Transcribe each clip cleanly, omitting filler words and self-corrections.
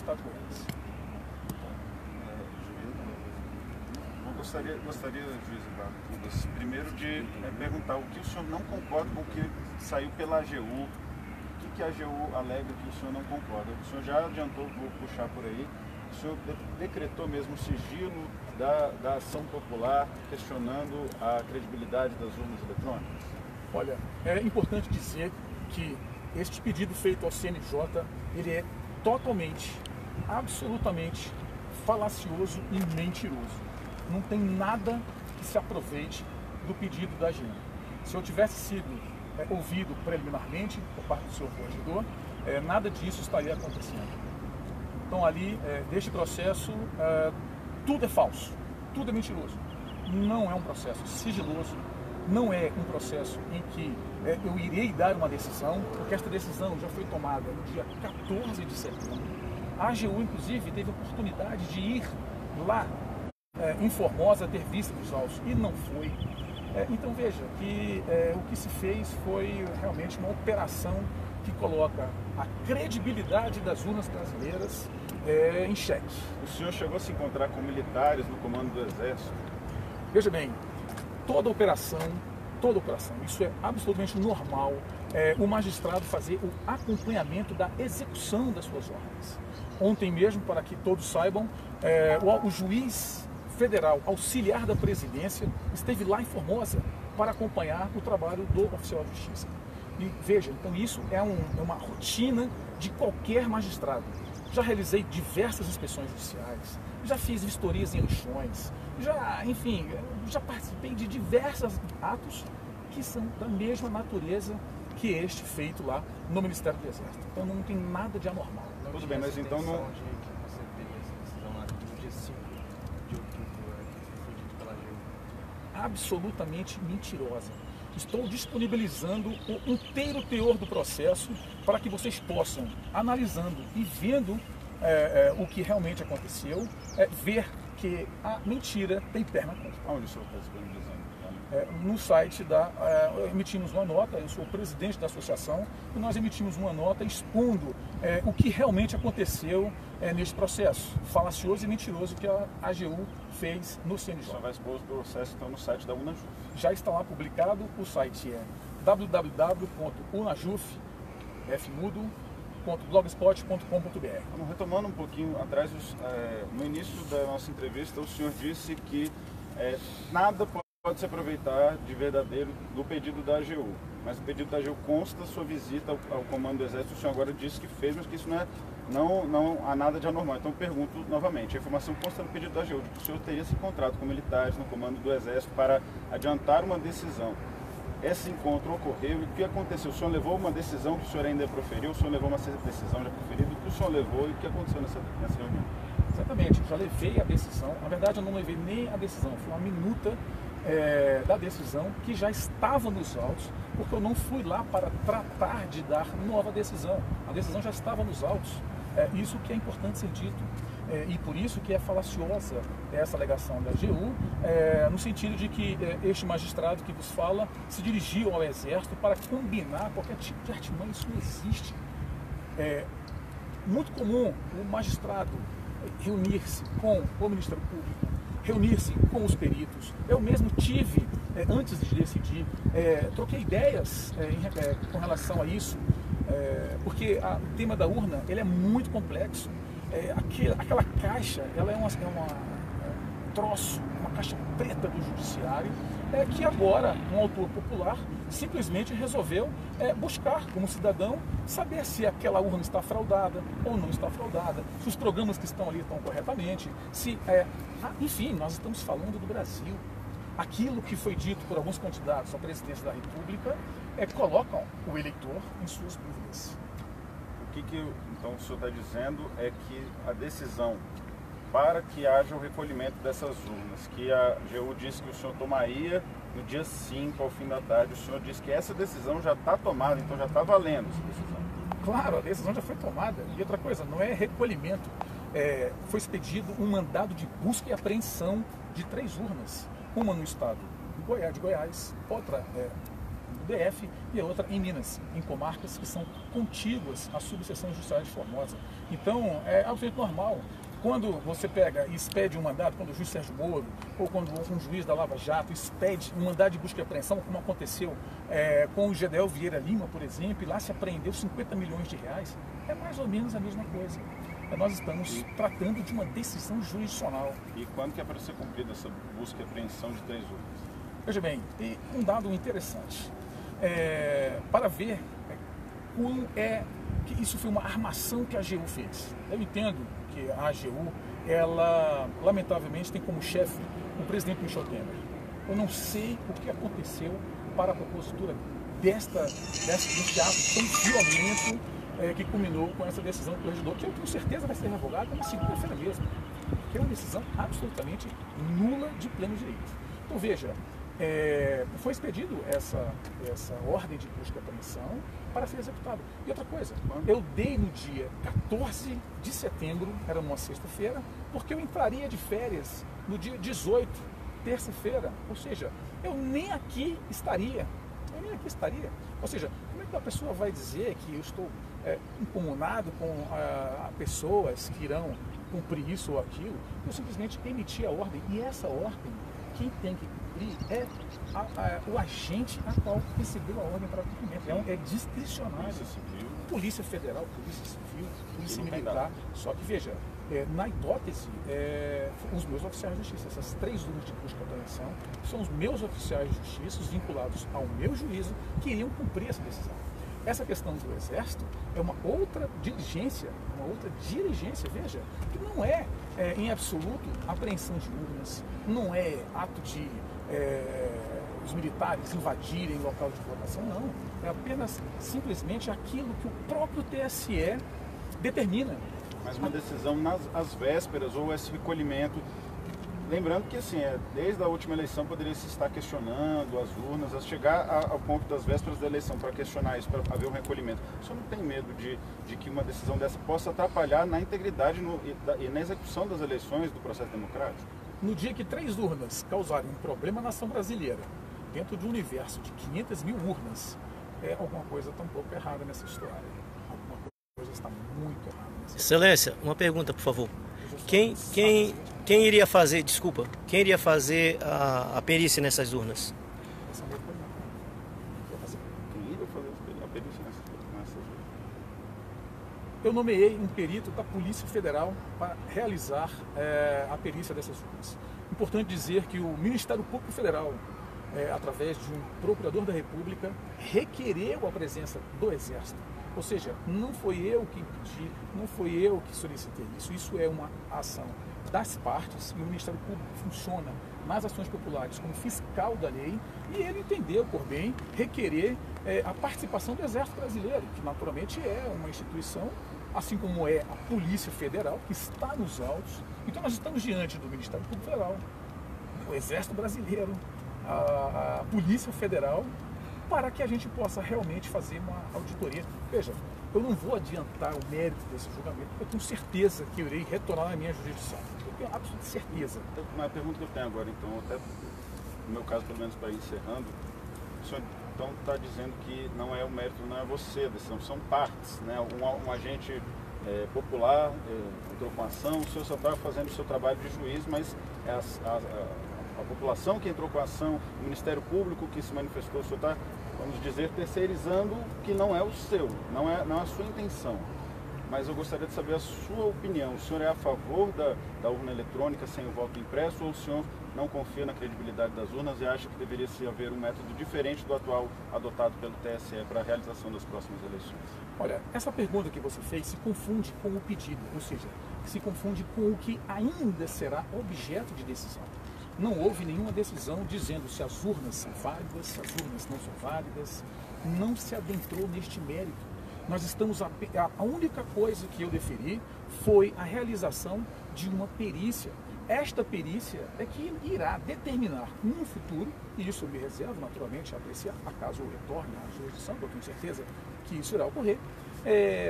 estado de Goiás. Gostaria, juiz Eduardo, primeiro de perguntar o que o senhor não concorda com o que saiu pela AGU, o que a AGU alega que o senhor não concorda. O senhor já adiantou, vou puxar por aí, o senhor decretou mesmo o sigilo da ação popular, questionando a credibilidade das urnas eletrônicas? Olha, é importante dizer que este pedido feito ao CNJ, ele é totalmente, absolutamente falacioso e mentiroso. Não tem nada que se aproveite do pedido da AGU. Se eu tivesse sido ouvido preliminarmente por parte do senhor corregedor, nada disso estaria acontecendo. Então ali, deste processo, tudo é falso, tudo é mentiroso. Não é um processo sigiloso, não é um processo em que eu irei dar uma decisão, porque esta decisão já foi tomada no dia 14 de setembro. A AGU, inclusive, teve a oportunidade de ir lá em Formosa ter visto os autos, e não foi. Então veja que o que se fez foi realmente uma operação que coloca a credibilidade das urnas brasileiras em xeque. O senhor chegou a se encontrar com militares no comando do Exército? Veja bem, toda operação, isso é absolutamente normal, o magistrado fazer o acompanhamento da execução das suas ordens. Ontem mesmo, para que todos saibam, o juiz federal auxiliar da presidência esteve lá em Formosa para acompanhar o trabalho do oficial de justiça. E veja, então isso é uma rotina de qualquer magistrado. Já realizei diversas inspeções judiciais, já fiz vistorias em lixões, já participei de diversos atos que são da mesma natureza que este feito lá no Ministério do Exército. Então não tem nada de anormal. Tudo bem, mas então não... Absolutamente mentirosa. Estou disponibilizando o inteiro teor do processo para que vocês possam, analisando e vendo o que realmente aconteceu, ver que a mentira tem perna curta. Onde o senhor está disponibilizando? No site emitimos uma nota, eu sou o presidente da associação, e nós emitimos uma nota expondo o que realmente aconteceu neste processo falacioso e mentiroso que a AGU fez no CNJ. Você vai expor o processo então no site da UNAJUF? Já está lá publicado, o site é www.unajuf.blogspot.com.br. Retomando um pouquinho atrás, no início da nossa entrevista, o senhor disse que nada pode se aproveitar de verdadeiro do pedido da AGU, mas o pedido da AGU consta sua visita ao comando do Exército. O senhor agora disse que fez, mas que isso não há nada de anormal. Então pergunto novamente, a informação consta no pedido da AGU de que o senhor teria se encontrado com militares no comando do Exército para adiantar uma decisão. Esse encontro ocorreu e o que aconteceu? O senhor levou uma decisão que o senhor ainda proferiu? O senhor levou uma decisão já proferida? O que o senhor levou e o que aconteceu nessa reunião? Exatamente, eu já levei a decisão. Na verdade, eu não levei nem a decisão, foi uma minuta da decisão que já estava nos autos, porque eu não fui lá para tratar de dar nova decisão. A decisão já estava nos autos. Isso que é importante ser dito. E por isso que é falaciosa essa alegação da AGU, no sentido de que este magistrado que vos fala se dirigiu ao Exército para combinar qualquer tipo de artimanha. Isso não existe. É muito comum o magistrado reunir-se com o Ministério Público, reunir-se com os peritos. Eu mesmo tive, antes de decidir, troquei ideias com relação a isso, porque o tema da urna ele é muito complexo. Aquela caixa, ela é um troço, uma caixa preta do judiciário, que agora um autor popular simplesmente resolveu buscar, como cidadão, saber se aquela urna está fraudada ou não está fraudada, se os programas que estão ali estão corretamente, enfim, nós estamos falando do Brasil. Aquilo que foi dito por alguns candidatos à presidência da República colocam o eleitor em suas dúvidas. O que então o senhor está dizendo é que a decisão para que haja o recolhimento dessas urnas, que a AGU disse que o senhor tomaria no dia 5, ao fim da tarde, o senhor disse que essa decisão já está tomada, então já está valendo essa decisão. Claro, a decisão já foi tomada. E outra coisa, não é recolhimento. Foi expedido um mandado de busca e apreensão de 3 urnas. Uma no estado de Goiás, outra no DF e a outra em Minas, em comarcas que são contíguas à subseção judiciária de Formosa. Então, é absolutamente normal. Quando você pega e expede um mandado, quando o juiz Sérgio Moro, ou quando um juiz da Lava Jato expede um mandado de busca e apreensão, como aconteceu com o Gedel Vieira Lima, por exemplo, e lá se apreendeu 50 milhões de reais, é mais ou menos a mesma coisa. Nós estamos tratando de uma decisão jurisdicional. E quando que é para ser cumprida essa busca e apreensão de 3 urnas? Veja bem, e um dado interessante, para ver como que isso foi uma armação que a AGU fez. Eu entendo que a AGU, ela lamentavelmente tem como chefe o presidente Michel Temer. Eu não sei o que aconteceu para a propositura desse ato tão violento que culminou com essa decisão do legislador, que eu tenho certeza vai ser revogada na segunda-feira mesmo, que é uma decisão absolutamente nula de pleno direito. Então veja, foi expedido essa ordem de busca e apreensão para ser executada. E outra coisa, eu dei no dia 14 de setembro, era uma sexta-feira, porque eu entraria de férias no dia 18, terça-feira, ou seja, eu nem aqui estaria. Ou seja, como é que uma pessoa vai dizer que eu estou incomunado com pessoas que irão cumprir isso ou aquilo? Eu simplesmente emiti a ordem, e essa ordem, quem tem que cumprir é o agente a qual recebeu a ordem para cumprimento. É discricionário. Polícia Civil. Polícia Federal, Polícia Civil, Polícia Militar. Só que veja, na hipótese, os meus oficiais de justiça, essas 3 urnas de busca e apreensão, são os meus oficiais de justiça vinculados ao meu juízo que iriam cumprir essa decisão. Essa questão do Exército é uma outra diligência, veja, que não é em absoluto apreensão de urnas, não é ato de os militares invadirem o local de votação, não. É apenas, simplesmente, aquilo que o próprio TSE determina. Mas uma decisão às vésperas ou esse recolhimento. Lembrando que, assim, desde a última eleição poderia se estar questionando as urnas, a chegar ao ponto das vésperas da eleição para questionar isso, para haver um recolhimento. O senhor não tem medo de que uma decisão dessa possa atrapalhar na integridade e na execução das eleições do processo democrático? No dia que 3 urnas causarem um problema na nação brasileira, dentro de um universo de 500 mil urnas, alguma coisa está um pouco errada nessa história. Alguma coisa está muito errada nessa história. Excelência, uma pergunta, por favor. Quem iria fazer, desculpa, quem iria fazer a perícia nessas urnas? Quem iria fazer a perícia nessas urnas? Eu nomeei um perito da Polícia Federal para realizar a perícia dessas urnas. Importante dizer que o Ministério Público Federal, através de um procurador da República, requereu a presença do Exército. Ou seja, não foi eu que pedi, não foi eu que solicitei isso. Isso é uma ação das partes, e o Ministério Público funciona nas ações populares como fiscal da lei, e ele entendeu por bem requerer a participação do Exército Brasileiro, que naturalmente é uma instituição, assim como é a Polícia Federal, que está nos autos. Então nós estamos diante do Ministério Público Federal, o Exército Brasileiro, a Polícia Federal, para que a gente possa realmente fazer uma auditoria. Veja, eu não vou adiantar o mérito desse julgamento, porque eu tenho certeza que eu irei retornar na minha jurisdição. Eu tenho absoluta certeza. Uma pergunta que eu tenho agora, então, até no meu caso, pelo menos para ir encerrando, o senhor então está dizendo que não é o mérito, não é você a decisão, são partes, né? Um agente popular entrou com ação, o senhor só está fazendo o seu trabalho de juiz, mas a população que entrou com a ação, o Ministério Público que se manifestou, o senhor está, vamos dizer, terceirizando que não é o seu, não é a sua intenção. Mas eu gostaria de saber a sua opinião. O senhor é a favor da urna eletrônica sem o voto impresso, ou o senhor não confia na credibilidade das urnas e acha que deveria haver um método diferente do atual adotado pelo TSE para a realização das próximas eleições? Olha, essa pergunta que você fez se confunde com o pedido, ou seja, se confunde com o que ainda será objeto de decisão. Não houve nenhuma decisão dizendo se as urnas são válidas, se as urnas não são válidas, não se adentrou neste mérito. Nós estamos, a única coisa que eu deferi foi a realização de uma perícia. Esta perícia é que irá determinar no futuro, e isso eu me reservo naturalmente a apreciar, acaso eu retorne à jurisdição, eu tenho certeza que isso irá ocorrer.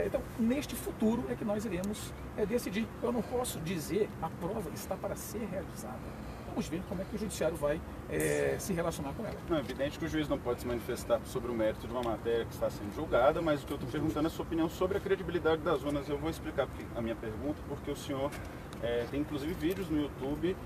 Então, neste futuro é que nós iremos decidir. Eu não posso dizer a prova está para ser realizada. vamos ver como é que o judiciário vai se relacionar com ela. Não, é evidente que o juiz não pode se manifestar sobre o mérito de uma matéria que está sendo julgada, mas o que eu estou perguntando é a sua opinião sobre a credibilidade das urnas. Eu vou explicar a minha pergunta, porque o senhor tem inclusive vídeos no YouTube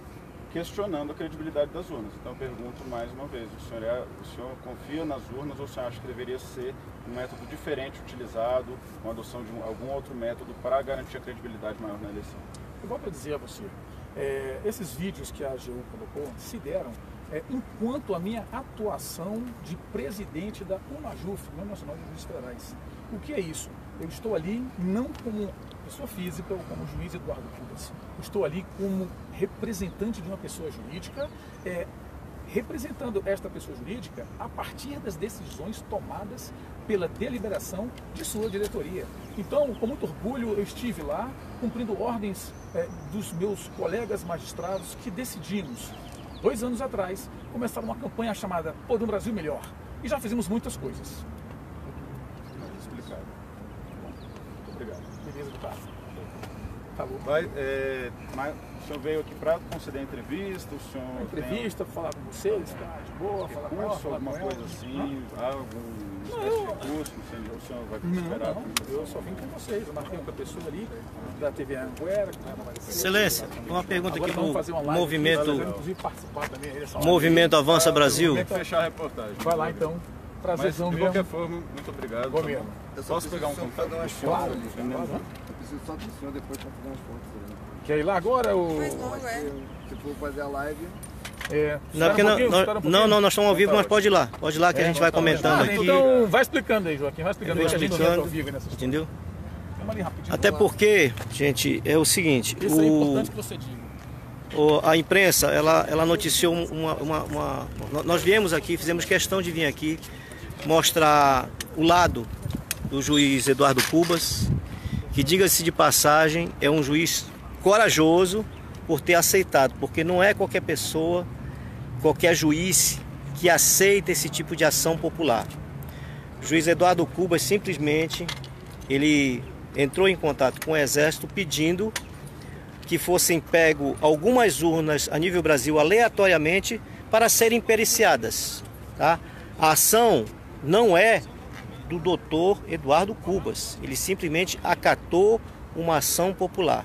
questionando a credibilidade das urnas. Então eu pergunto mais uma vez, o senhor confia nas urnas ou o senhor acha que deveria ser um método diferente utilizado, uma adoção de algum outro método para garantir a credibilidade maior na eleição? Igual para dizer a você, esses vídeos que a AGU colocou se deram enquanto a minha atuação de presidente da UNAJUF, União Nacional de Juízes Federais. O que é isso? Eu estou ali não como pessoa física ou como juiz Eduardo Cubas. Eu estou ali como representante de uma pessoa jurídica, representando esta pessoa jurídica a partir das decisões tomadas pela deliberação de sua diretoria. Então, com muito orgulho, eu estive lá cumprindo ordens dos meus colegas magistrados que decidimos, 2 anos atrás, começar uma campanha chamada Por um Brasil Melhor. E já fizemos muitas coisas. Explicado. Muito obrigado. Beleza, deputado. Falou. Mas o senhor veio aqui para conceder entrevista, o senhor entrevista, falar com vocês, tá de boa, falar com ela, falar alguma com coisa ela. assim, algum espécie de recurso, não sei, o senhor vai esperar? Não, eu só vim com vocês, eu marquei outra pessoa ali, da TV Anguera. Excelência, uma pergunta aqui Agora do movimento, inclusive participar também. Movimento Avança Brasil. Fechar a reportagem. Vai lá então, prazerzão Mas, de mesmo. qualquer forma, muito obrigado. Bom mesmo. Posso pegar um contato? Claro, Eu preciso só do senhor depois para fazer umas fotos. Né? Quer ir lá agora? Ou... Se for fazer a live... Não, porque nós estamos ao vivo, mas pode ir lá que a gente vai comentando aqui. Então vai explicando aí, Joaquim, vai explicando aí que a gente não entra ao vivo nessa história. Entendeu? Vamos ali rapidinho. Até porque, gente, é o seguinte, Isso é importante que você diga. a imprensa, ela noticiou nós viemos aqui, fizemos questão de vir aqui mostrar o lado do juiz Eduardo Cubas, que, diga-se de passagem, é um juiz corajoso por ter aceitado, porque não é qualquer pessoa, qualquer juiz que aceita esse tipo de ação popular. O juiz Eduardo Cubas simplesmente, ele entrou em contato com o Exército pedindo que fossem pego algumas urnas a nível Brasil aleatoriamente para serem periciadas. Tá? A ação não é do doutor Eduardo Cubas, ele simplesmente acatou uma ação popular.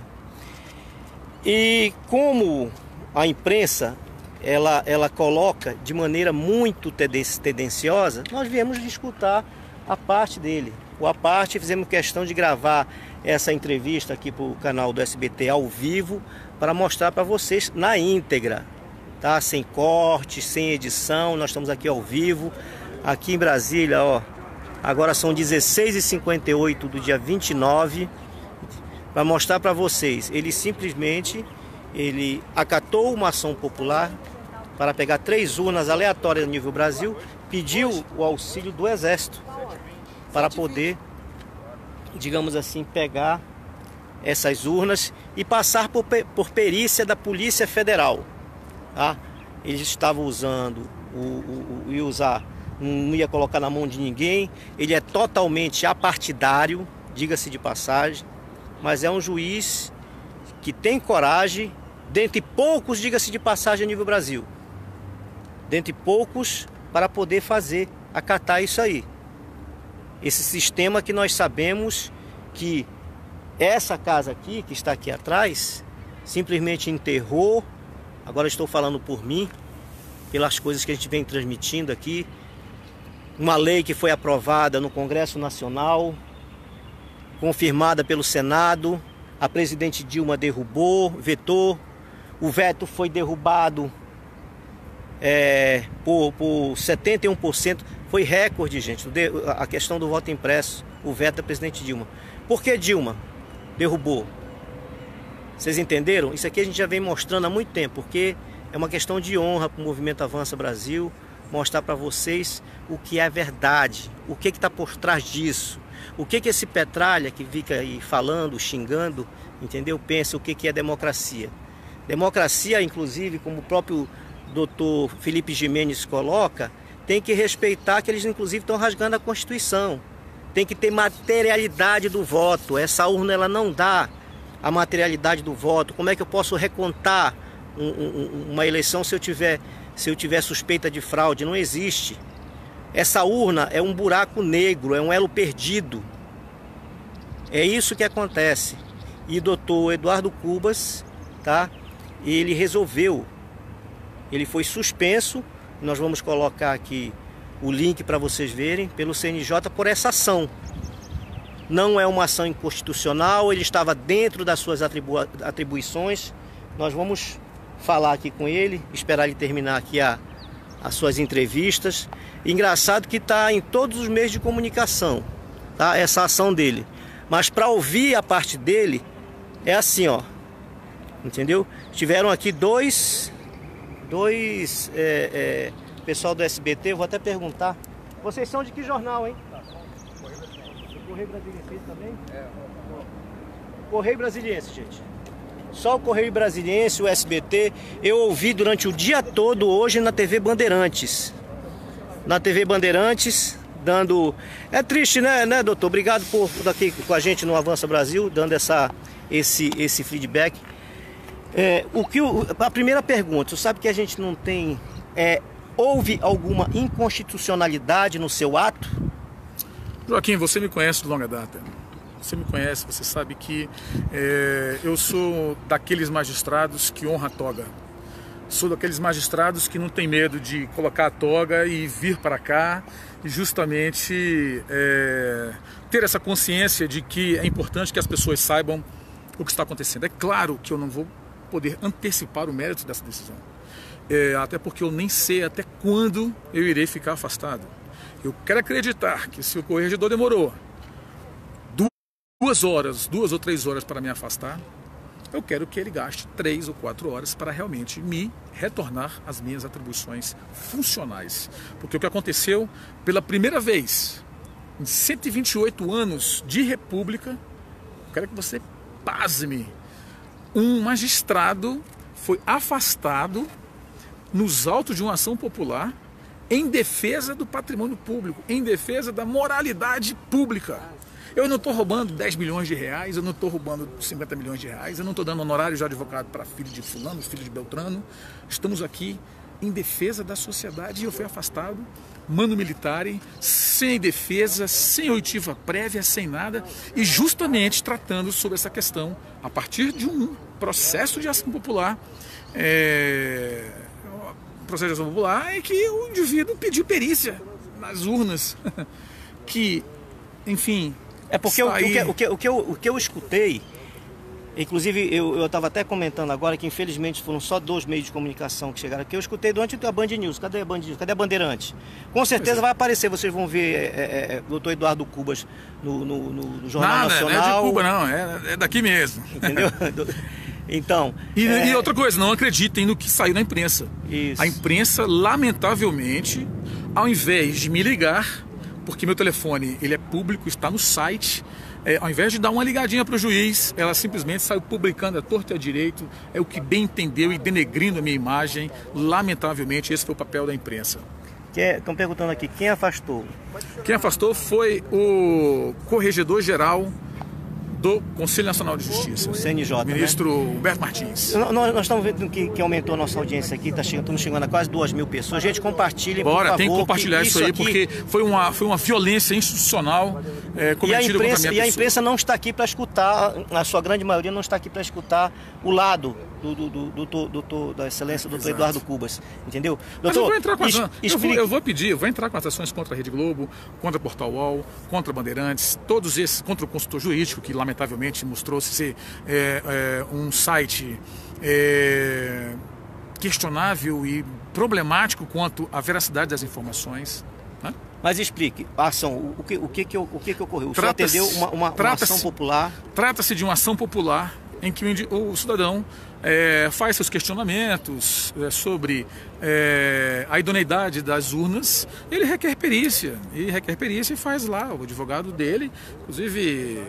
E como a imprensa ela coloca de maneira muito tendenciosa, nós viemos de escutar a parte dele. A parte, fizemos questão de gravar essa entrevista aqui para o canal do SBT ao vivo, para mostrar para vocês na íntegra, tá? Sem corte, sem edição, nós estamos aqui ao vivo, aqui em Brasília, ó. Agora são 16h58 do dia 29, para mostrar para vocês. Ele simplesmente acatou uma ação popular para pegar 3 urnas aleatórias no nível Brasil, pediu o auxílio do Exército para poder, digamos assim, pegar essas urnas e passar por perícia da Polícia Federal. Tá? Eles estavam usando, não ia colocar na mão de ninguém, ele é totalmente apartidário, diga-se de passagem, mas é um juiz que tem coragem, dentre poucos, diga-se de passagem, a nível Brasil, dentre poucos, para poder acatar isso aí. Esse sistema que nós sabemos que essa casa aqui, que está aqui atrás, simplesmente enterrou, agora estou falando por mim, pelas coisas que a gente vem transmitindo aqui, uma lei que foi aprovada no Congresso Nacional, confirmada pelo Senado, a presidente Dilma derrubou, vetou, o veto foi derrubado por 71%, foi recorde, gente, a questão do voto impresso, o veto da presidente Dilma. Por que Dilma derrubou? Vocês entenderam? Isso aqui a gente já vem mostrando há muito tempo, porque é uma questão de honra para o Movimento Avança Brasil, mostrar para vocês o que é verdade, o que está por trás disso, o que esse petralha que fica aí falando, xingando, entendeu? Pensa o que é democracia. Democracia, inclusive, como o próprio doutor Felipe Jimenez coloca, tem que respeitar que eles, inclusive, estão rasgando a Constituição. Tem que ter materialidade do voto. Essa urna ela não dá a materialidade do voto. Como é que eu posso recontar uma eleição se eu tiver suspeita de fraude. Não existe. Essa urna é um buraco negro, é um elo perdido. É isso que acontece. E o doutor Eduardo Cubas, tá? Ele resolveu. Ele foi suspenso. Nós vamos colocar aqui o link para vocês verem, pelo CNJ, por essa ação. Não é uma ação inconstitucional, ele estava dentro das suas atribuições. Nós vamos falar aqui com ele, esperar ele terminar aqui as suas entrevistas. Engraçado que está em todos os meios de comunicação, tá? Essa ação dele. Mas para ouvir a parte dele, é assim, ó. Entendeu? Tiveram aqui dois pessoal do SBT, eu vou até perguntar. Vocês são de que jornal, hein? Correio Brasiliense também? Correio Brasiliense, gente. Só o Correio Brasiliense, o SBT, eu ouvi durante o dia todo hoje na TV Bandeirantes. Na TV Bandeirantes, dando... É triste, né, doutor? Obrigado por estar aqui com a gente no Avança Brasil, dando esse feedback. A primeira pergunta, você sabe que a gente não tem... houve alguma inconstitucionalidade no seu ato? Joaquim, você me conhece de longa data. Você me conhece, você sabe que eu sou daqueles magistrados que honra a toga. Sou daqueles magistrados que não tem medo de colocar a toga e vir para cá e justamente ter essa consciência de que é importante que as pessoas saibam o que está acontecendo. É claro que eu não vou poder antecipar o mérito dessa decisão. Até porque eu nem sei até quando eu irei ficar afastado. Eu quero acreditar que se o corregedor demorou 2 ou 3 horas para me afastar, eu quero que ele gaste 3 ou 4 horas para realmente me retornar às minhas atribuições funcionais. Porque o que aconteceu pela primeira vez em 128 anos de república, eu quero que você pasme, um magistrado foi afastado nos autos de uma ação popular em defesa do patrimônio público, em defesa da moralidade pública. Eu não estou roubando 10 milhões de reais, eu não estou roubando 50 milhões de reais, eu não estou dando honorário de advogado para filho de fulano, filho de Beltrano. Estamos aqui em defesa da sociedade e eu fui afastado, mano militar, sem defesa, sem oitiva prévia, sem nada, e justamente tratando sobre essa questão a partir de um processo de ação popular. Processo de ação popular é que o indivíduo pediu perícia nas urnas, que, enfim... É porque o que eu escutei, inclusive eu estava até comentando agora que infelizmente foram só 2 meios de comunicação que chegaram aqui, eu escutei durante a Band News. Cadê a Band News? Cadê a Bandeirantes? Com certeza vai aparecer, vocês vão ver o doutor Eduardo Cubas no Jornal Nacional. Não é de Cuba não, é daqui mesmo. Entendeu? Então... E outra coisa, não acreditem no que saiu na imprensa. Isso. A imprensa, lamentavelmente, ao invés de me ligar, porque meu telefone ele é público, está no site, ao invés de dar uma ligadinha para o juiz, ela simplesmente saiu publicando a torto e a direito, o que bem entendeu e denegrindo a minha imagem. Lamentavelmente, esse foi o papel da imprensa. Estão perguntando aqui, quem afastou? Quem afastou foi o corregedor-geral do Conselho Nacional de Justiça, o CNJ, o ministro Humberto Martins. Nós estamos vendo que aumentou a nossa audiência aqui, estamos chegando a quase 2.000 pessoas. Gente, compartilhem, por favor. Tem que compartilhar isso aí, aqui... porque foi uma violência institucional cometida contra a minha pessoa. E a imprensa não está aqui para escutar, a sua grande maioria não está aqui para escutar o lado da excelência do doutor Eduardo Cubas, entendeu? Doutor, mas eu vou entrar com eu vou entrar com as ações contra a Rede Globo, contra a Portal UOL, contra a Bandeirantes, todos esses, contra o consultor jurídico, que lamentavelmente mostrou-se ser um site questionável e problemático quanto à veracidade das informações. Né? Mas explique, a ação, o que ocorreu? O senhor atendeu uma ação popular? Trata-se de uma ação popular em que o cidadão faz seus questionamentos sobre a idoneidade das urnas. Ele requer perícia e faz lá, o advogado dele, inclusive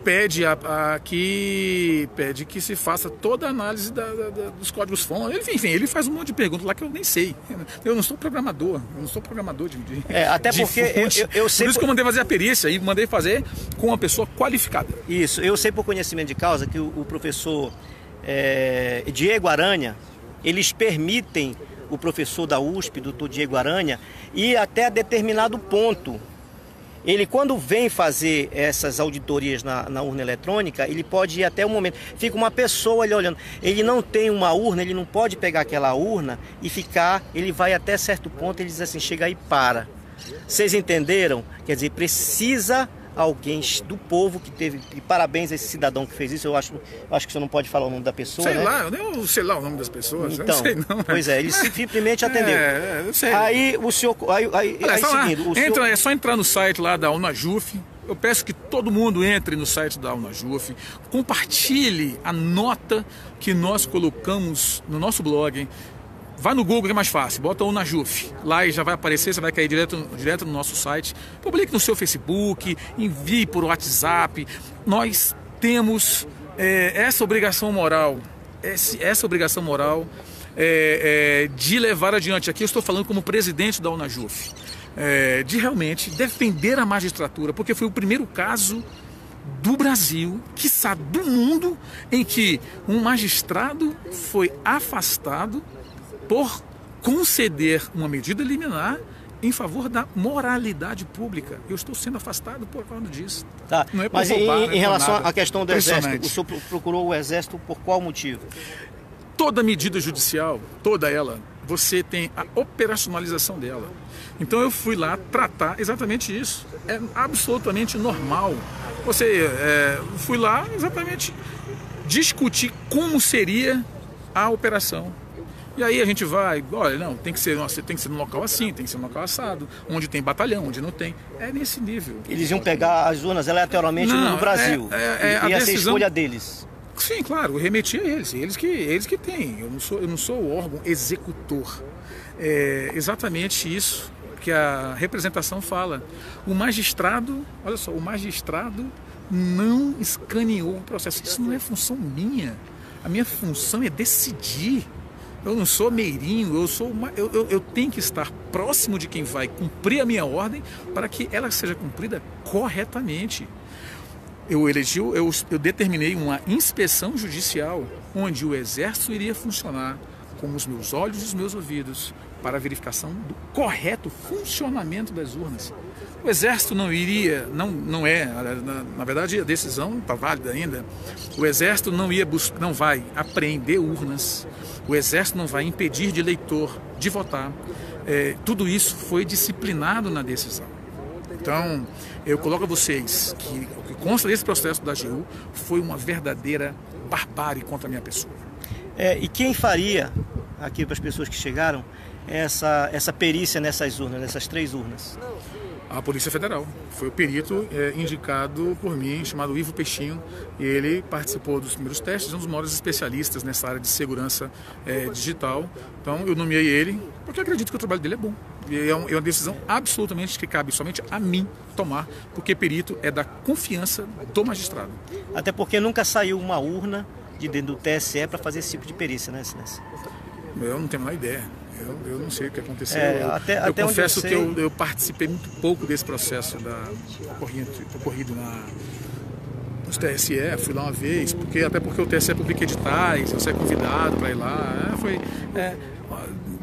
pede que se faça toda a análise dos códigos-fontes. Enfim, ele faz um monte de perguntas lá que eu nem sei. Eu não sou programador, até porque eu sei. Por isso que eu mandei fazer a perícia e mandei fazer com uma pessoa qualificada. Isso, eu sei por conhecimento de causa que o professor Diego Aranha, eles permitem o professor da USP, doutor Diego Aranha, ir até determinado ponto. Ele, quando vem fazer essas auditorias na urna eletrônica, ele pode ir até o momento. Fica uma pessoa ali olhando. Ele não tem uma urna, ele não pode pegar aquela urna e ficar. Ele vai até certo ponto, ele diz assim, chega aí e para. Vocês entenderam? Quer dizer, precisa alguém do povo que teve... E parabéns a esse cidadão que fez isso. Eu acho que você não pode falar o nome da pessoa, sei né? lá, eu nem sei lá o nome das pessoas. Então, eu não sei não. Pois é, ele simplesmente atendeu. Eu sei. Aí o senhor... É só entrar no site lá da Unajuf. Eu peço que todo mundo entre no site da Unajuf, compartilhe a nota que nós colocamos no nosso blog. Vai no Google, que é mais fácil, bota Unajuf, lá e já vai aparecer, você vai cair direto no nosso site. Publique no seu Facebook, envie por WhatsApp. Nós temos essa obrigação moral, de levar adiante. Aqui eu estou falando como presidente da Unajuf, de realmente defender a magistratura, porque foi o primeiro caso do Brasil, quiçá do mundo, em que um magistrado foi afastado por conceder uma medida liminar em favor da moralidade pública. Eu estou sendo afastado por causa disso. Tá. Não é por Mas roubar, em relação nada. à questão do Exército, o senhor procurou o Exército por qual motivo? Toda medida judicial, toda ela, você tem a operacionalização dela. Então eu fui lá tratar exatamente isso. É absolutamente normal. Fui lá exatamente discutir como seria a operação. E aí a gente vai, olha, não, tem que ser num local assim, tem que ser num local assado, onde tem batalhão, onde não tem. É nesse nível. Eles iam pegar as urnas aleatoriamente no Brasil. Ia ser escolha deles. Sim, claro, eu remeti a eles. Eles que têm. Eu não sou o órgão executor. É exatamente isso que a representação fala. O magistrado, olha só, o magistrado não escaneou o processo. Isso não é função minha. A minha função é decidir. Eu não sou meirinho, eu tenho que estar próximo de quem vai cumprir a minha ordem para que ela seja cumprida corretamente. Eu determinei uma inspeção judicial onde o Exército iria funcionar com os meus olhos e os meus ouvidos para a verificação do correto funcionamento das urnas. O Exército não iria, na verdade a decisão está válida ainda, o Exército não vai apreender urnas, o Exército não vai impedir de eleitor de votar, tudo isso foi disciplinado na decisão. Então, eu coloco a vocês que o que consta desse processo da AGU foi uma verdadeira barbárie contra a minha pessoa. E quem faria, aqui para as pessoas que chegaram, essa perícia nessas urnas, nessas 3 urnas? A Polícia Federal. Foi o perito indicado por mim, chamado Ivo Peixinho. Ele participou dos primeiros testes, um dos maiores especialistas nessa área de segurança digital. Então eu nomeei ele, porque eu acredito que o trabalho dele é bom. E é uma decisão absolutamente que cabe somente a mim tomar, porque perito é da confiança do magistrado. Até porque nunca saiu uma urna de dentro do TSE para fazer esse tipo de perícia, né, Silêncio? Eu não tenho a menor ideia. Eu não sei o que aconteceu. Eu confesso que eu participei muito pouco desse processo ocorrido nos TSE. Fui lá uma vez, até porque o TSE publica editais, você é convidado para ir lá. Foi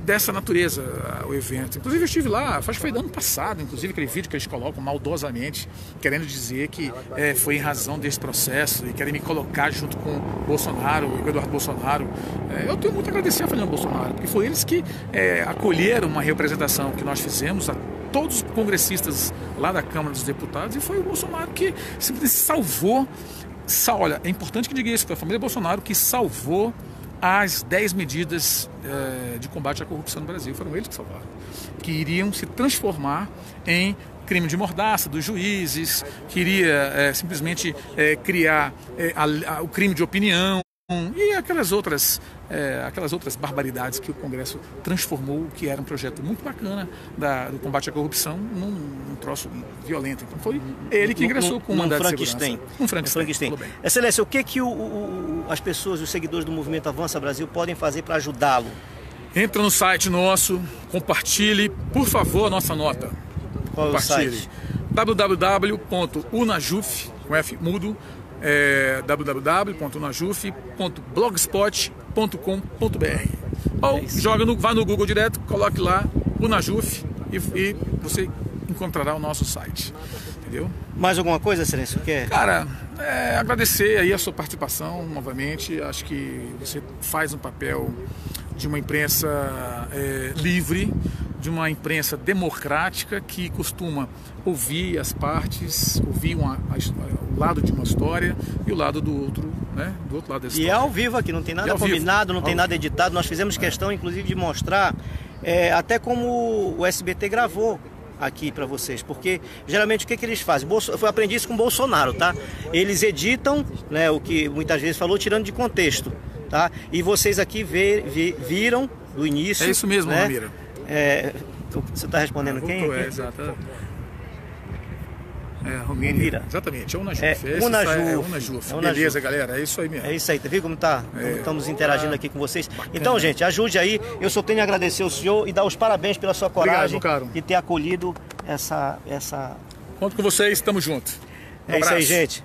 dessa natureza o evento. Inclusive eu estive lá, acho que foi do ano passado, inclusive aquele vídeo que eles colocam maldosamente, querendo dizer que foi em razão desse processo e querem me colocar junto com o Bolsonaro, o Eduardo Bolsonaro. Eu tenho muito a agradecer a Fernando Bolsonaro, porque foi eles que acolheram uma representação que nós fizemos a todos os congressistas lá da Câmara dos Deputados, e foi o Bolsonaro que simplesmente salvou. Olha, é importante que diga isso, foi a família Bolsonaro que salvou as 10 medidas de combate à corrupção no Brasil. Foram eles que salvaram, que iriam se transformar em crime de mordaça dos juízes, que iria simplesmente criar o crime de opinião e aquelas outras barbaridades que o Congresso transformou, que era um projeto muito bacana do combate à corrupção, num troço violento. Então foi ele que ingressou com o mandato de segurança. Um Frankenstein. Excelência, o que as pessoas, os seguidores do Movimento Avança Brasil podem fazer para ajudá-lo? Entra no site nosso, compartilhe, por favor, a nossa nota. Qual é o site? www.unajuf, com F mudo, www.unajuf.blogspot.com.br. Ou vai no Google direto, coloque lá Unajuf e você encontrará o nosso site. Entendeu? Mais alguma coisa, Excelência? Cara, agradecer aí a sua participação novamente. Acho que você faz um papel de uma imprensa livre, de uma imprensa democrática que costuma ouvir as partes, ouvir o lado de uma história e o lado do outro, né? Do outro lado da história. E é ao vivo aqui, não tem nada combinado, não tem nada editado. Nós fizemos questão, inclusive, de mostrar até como o SBT gravou aqui para vocês, porque geralmente o que eles fazem? Eu aprendi isso com o Bolsonaro, tá? Eles editam, né, o que muitas vezes falou, tirando de contexto, tá? E vocês aqui viram do início. É isso mesmo, né? Ramira. Você está respondendo quem? Exato. Romira. Exatamente, é Unajuf. Unajuf. Beleza, galera, é isso aí mesmo. É isso aí, tá vendo como tá? Estamos interagindo aqui com vocês. Bacana. Então, gente, ajude aí. Eu só tenho a agradecer ao senhor e dar os parabéns pela sua coragem. Obrigado, de ter acolhido essa... Conto com vocês, estamos juntos. É isso aí, gente.